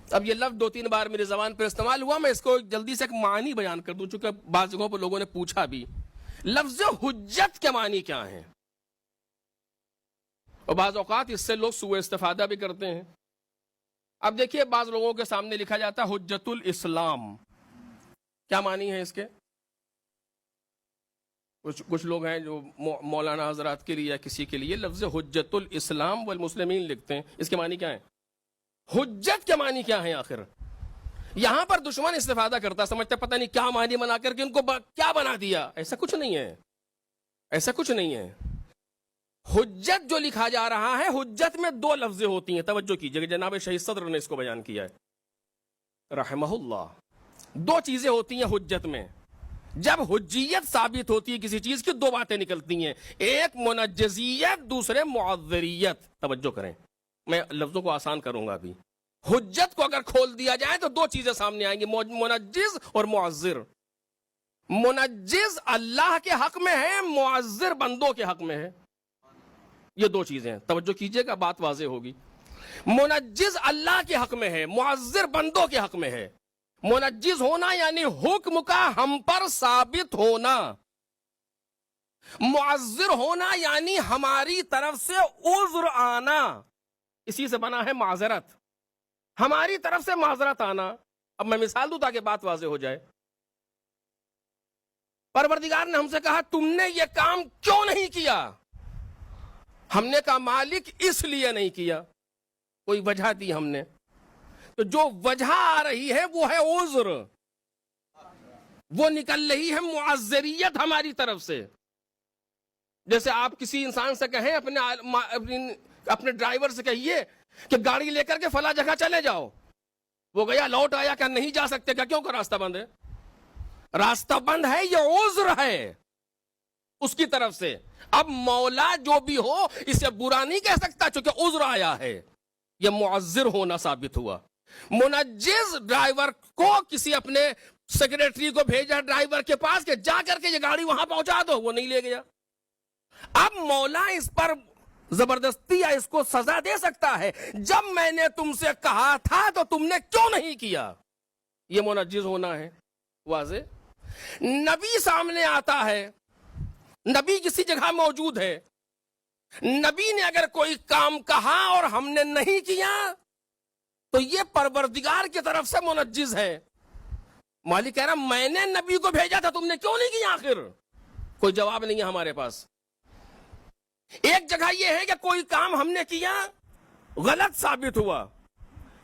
اب یہ لفظ 2-3 بار میری زبان پر استعمال ہوا، میں اس کو جلدی سے ایک معنی بیان کر دوں، چونکہ بعض جگہوں پر لوگوں نے پوچھا بھی لفظ حجت کے معنی کیا ہیں، اور بعض اوقات اس سے لوگ سوء استفادہ بھی کرتے ہیں۔ اب دیکھیے بعض لوگوں کے سامنے لکھا جاتا ہے حجت الاسلام، کیا معنی ہے اس کے؟ کچھ لوگ ہیں جو مولانا حضرات کے لیے یا کسی کے لیے لفظ حجت الاسلام والمسلمین لکھتے ہیں، اس کے معنی کیا ہے؟ حجت کے معنی کیا ہے آخر؟ یہاں پر دشمن استفادہ کرتا، سمجھتا پتہ نہیں کیا معنی بنا کر کے ان کو کیا بنا دیا۔ ایسا کچھ نہیں ہے، ایسا کچھ نہیں ہے۔ حجت جو لکھا جا رہا ہے، حجت میں 2 لفظیں ہوتی ہیں، توجہ کیجئے، جناب شہید صدر نے اس کو بیان کیا ہے رحمہ اللہ۔ 2 چیزیں ہوتی ہیں حجت میں۔ جب حجیت ثابت ہوتی ہے کسی چیز کی، 2 باتیں نکلتی ہیں، ایک منجزیت، دوسرے معذریت۔ توجہ کریں، میں لفظوں کو آسان کروں گا ابھی۔ حجت کو اگر کھول دیا جائے تو 2 چیزیں سامنے آئیں گی، منجز اور معذر۔ منجز اللہ کے حق میں ہے، معذر بندوں کے حق میں ہے، یہ 2 چیزیں ہیں، توجہ کیجئے گا، بات واضح ہوگی۔ منجز اللہ کے حق میں ہے، معذر بندوں کے حق میں ہے۔ منجز ہونا یعنی حکم کا ہم پر ثابت ہونا، معذر ہونا یعنی ہماری طرف سے عذر آنا، اسی سے بنا ہے معذرت، ہماری طرف سے معذرت آنا۔ اب میں مثال دوں تاکہ بات واضح ہو جائے۔ پروردگار نے ہم سے کہا تم نے یہ کام کیوں نہیں کیا؟ ہم نے کہا مالک اس لیے نہیں کیا، کوئی وجہ دی ہم نے، تو جو وجہ آ رہی ہے وہ ہے عذر، وہ نکل رہی ہے معذریت ہماری طرف سے۔ جیسے آپ کسی انسان سے کہیں، اپنے ڈرائیور سے کہیے کہ گاڑی لے کر کے فلاں جگہ چلے جاؤ، وہ گیا لوٹ آیا، کیا نہیں جا سکتے؟ کیا کیوں کا راستہ بند ہے؟ راستہ بند ہے، یہ عذر ہے اس کی طرف سے۔ اب مولا جو بھی ہو اسے برا نہیں کہہ سکتا چونکہ عذر آیا ہے، یہ معذر ہونا ثابت ہوا۔ منجز ڈرائیور کو کسی اپنے سیکریٹری کو بھیجا ڈرائیور کے پاس کہ جا کر کے یہ گاڑی وہاں پہنچا دو، وہ نہیں لے گیا۔ اب مولا اس پر زبردستی یا اس کو سزا دے سکتا ہے، جب میں نے تم سے کہا تھا تو تم نے کیوں نہیں کیا، یہ منجز ہونا ہے، واضح۔ نبی سامنے آتا ہے، نبی کسی جگہ موجود ہے، نبی نے اگر کوئی کام کہا اور ہم نے نہیں کیا تو یہ پروردگار کی طرف سے منجز ہے۔ مالک کہہ رہا میں نے نبی کو بھیجا تھا، تم نے کیوں نہیں کیا؟ آخر کوئی جواب نہیں ہے ہمارے پاس۔ ایک جگہ یہ ہے کہ کوئی کام ہم نے کیا، غلط ثابت ہوا،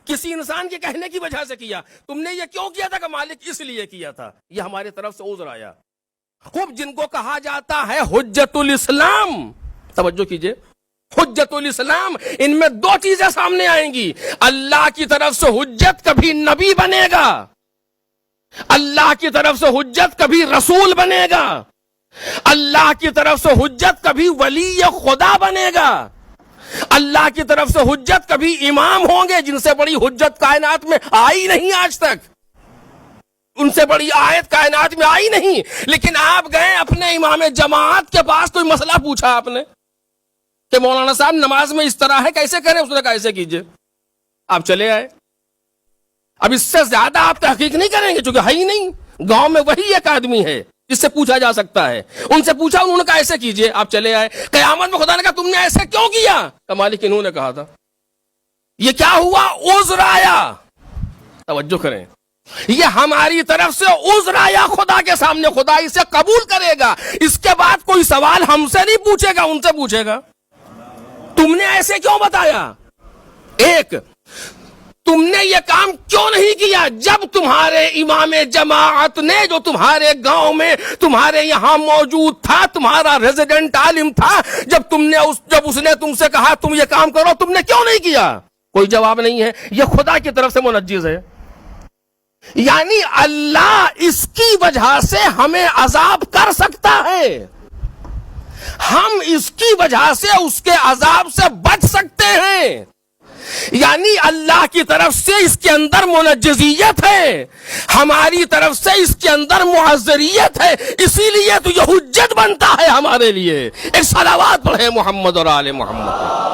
کسی انسان کے کہنے کی وجہ سے کیا، تم نے یہ کیوں کیا تھا؟ کہ مالک اس لیے کیا تھا، یہ ہماری طرف سے عذر آیا۔ خوب جن کو کہا جاتا ہے حجت الاسلام، توجہ کیجئے، حجت الاسلام، ان میں 2 چیزیں سامنے آئیں گی۔ اللہ کی طرف سے حجت کبھی نبی بنے گا، اللہ کی طرف سے حجت کبھی رسول بنے گا، اللہ کی طرف سے حجت کبھی ولی خدا بنے گا، اللہ کی طرف سے حجت کبھی امام ہوں گے جن سے بڑی حجت کائنات میں آئی نہیں آج تک، ان سے بڑی آیت کائنات میں آئی نہیں، لیکن آپ گئے اپنے امام جماعت کے پاس، کوئی مسئلہ پوچھا آپ نے کہ مولانا صاحب نماز میں اس طرح ہے، کیسے کریں؟ اس نے کہا ایسے کیجئے، آپ چلے آئے۔ اب اس سے زیادہ آپ تحقیق نہیں کریں گے چونکہ ہے ہی نہیں، گاؤں میں وہی ایک آدمی ہے جس سے پوچھا جا سکتا ہے، ان سے پوچھا، انہوں نے کہا ایسے کیجئے، آپ چلے آئے۔ قیامت میں خدا نے کہا تم نے ایسے کیوں کیا؟ کہ مالک انہوں نے کہا تھا۔ یہ کیا ہوا؟ عذر آیا، توجہ کریں، یہ ہماری طرف سے عذر آیا خدا کے سامنے، خدا اسے قبول کرے گا، اس کے بعد کوئی سوال ہم سے نہیں پوچھے گا، ان سے پوچھے گا تم نے ایسے کیوں بتایا؟ ایک، تم نے یہ کام کیوں نہیں کیا جب تمہارے امام جماعت نے، جو تمہارے گاؤں میں تمہارے یہاں موجود تھا، تمہارا ریزیڈنٹ عالم تھا، جب اس نے تم سے کہا تم یہ کام کرو، تم نے کیوں نہیں کیا؟ کوئی جواب نہیں ہے، یہ خدا کی طرف سے منجز ہے۔ یعنی اللہ اس کی وجہ سے ہمیں عذاب کر سکتا ہے، ہم اس کی وجہ سے اس کے عذاب سے بچ سکتے ہیں، یعنی اللہ کی طرف سے اس کے اندر منجزیت ہے، ہماری طرف سے اس کے اندر معذریت ہے، اسی لیے تو یہ حجت بنتا ہے ہمارے لیے۔ ایک صلوات پڑھے محمد اور آل محمد۔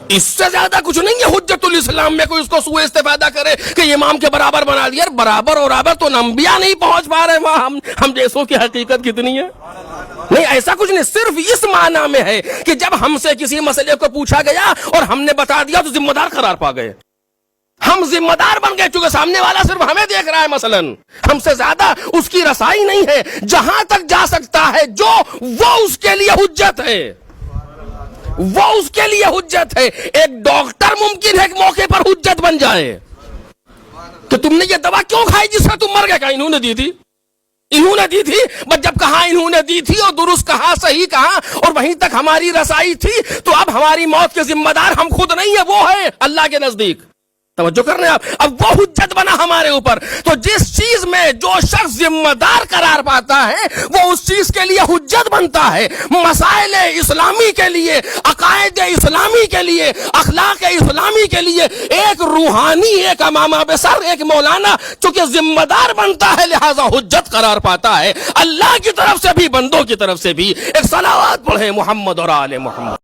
اس سے زیادہ کچھ نہیں ہے حجت الاسلام میں کوئی اس کو سوء استفادہ کرے کہ امام کے برابر بنا دیا. برابر اور برابر تو انبیاء نہیں پہنچ پا رہے وہاں, ہم جیسوں کی حقیقت کتنی ہے. نہیں, ایسا کچھ نہیں, صرف اس معنی میں ہے کہ جب ہم سے کسی مسئلے کو پوچھا گیا اور ہم نے بتا دیا تو ذمہ دار قرار پا گئے, ہم ذمہ دار بن گئے, چونکہ سامنے والا صرف ہمیں دیکھ رہا ہے, مثلا ہم سے زیادہ اس کی رسائی نہیں ہے. جہاں تک جا سکتا ہے جو وہ اس کے لیے حجت ہے, وہ اس کے لیے حجت ہے. ایک ڈاکٹر ممکن ہے ایک موقع پر حجت بن جائے کہ تم نے یہ دوا کیوں کھائی جس سے تم مر گئے, کہا انہوں نے دی تھی, انہوں نے دی تھی. بس جب کہا انہوں نے دی تھی اور درست کہا, صحیح کہا, اور وہیں تک ہماری رسائی تھی, تو اب ہماری موت کے ذمہ دار ہم خود نہیں ہے, وہ ہے اللہ کے نزدیک. توجہ کرنے آپ, اب وہ حجت بنا ہمارے اوپر. تو جس چیز میں جو شخص ذمہ دار قرار پاتا ہے وہ اس چیز کے لیے حجت بنتا ہے. مسائل اسلامی کے لیے, عقائد اسلامی کے لیے, اخلاق اسلامی کے لیے ایک روحانی, ایک امامہ بسر, ایک مولانا چونکہ ذمہ دار بنتا ہے لہذا حجت قرار پاتا ہے. اللہ کی طرف سے بھی بندوں کی طرف سے بھی. ایک صلوات پڑھیں محمد اور آل محمد.